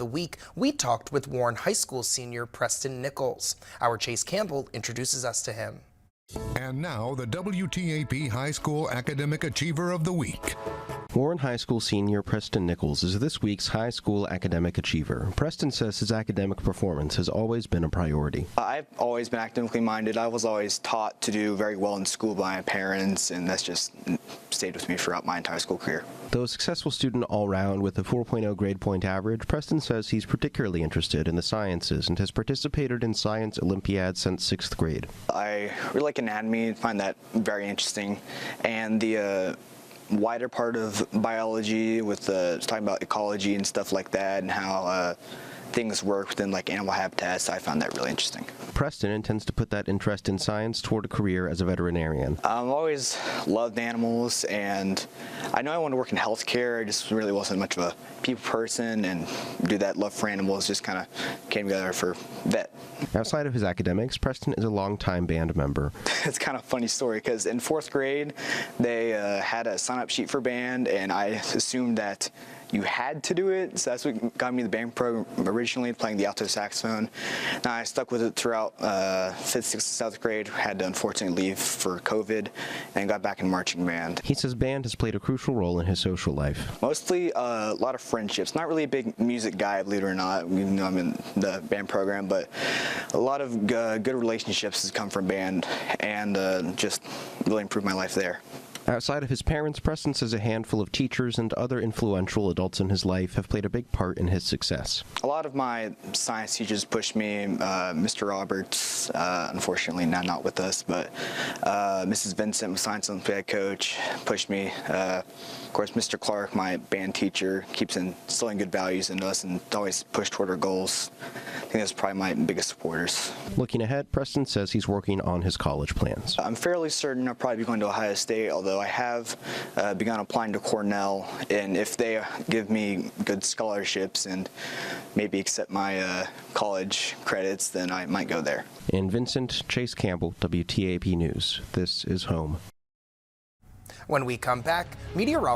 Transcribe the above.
the week, we talked with Warren High School senior Preston Nichols. Our Chase Campbell introduces us to him. And now, the WTAP High School Academic Achiever of the Week. Warren High School senior Preston Nichols is this week's High School Academic Achiever. Preston says his academic performance has always been a priority. I've always been academically minded. I was always taught to do very well in school by my parents, and that's just stayed with me throughout my entire school career. Though a successful student all round with a 4.0 grade point average, Preston says he's particularly interested in the sciences and has participated in science Olympiads since 6th grade. I really like anatomy and find that very interesting, and the wider part of biology with talking about ecology and stuff like that and how things work within like animal habitats, I found that really interesting. Preston intends to put that interest in science toward a career as a veterinarian. I've always loved animals, and I know I want to work in healthcare. I just really wasn't much of a people person, and that love for animals just kind of came together for vet. Outside of his academics, Preston is a longtime band member. It's kind of a funny story because in 4th grade, they had a sign-up sheet for band, and I assumed that you had to do it, so that's what got me the band program originally, playing the alto saxophone. Now I stuck with it throughout 5th, 6th, 7th grade, had to unfortunately leave for COVID, and got back in marching band. He says band has played a crucial role in his social life. Mostly a lot of friendships. Not really a big music guy, believe it or not, even though I'm in the band program, but a lot of good relationships has come from band, and just really improved my life there. Outside of his parents, Preston says a handful of teachers and other influential adults in his life have played a big part in his success. A lot of my science teachers pushed me. Mr. Roberts, unfortunately now not with us, but Mrs. Vincent, my science Olympiad coach, pushed me. Of course, Mr. Clark, my band teacher, keeps instilling good values in us and always push toward our goals. I think that's probably my biggest supporters. Looking ahead, Preston says he's working on his college plans. I'm fairly certain I'll probably be going to Ohio State, although I have begun applying to Cornell, and if they give me good scholarships and maybe accept my college credits, then I might go there. In Vincent, Chase Campbell, WTAP News. This is home. When we come back, meteorologist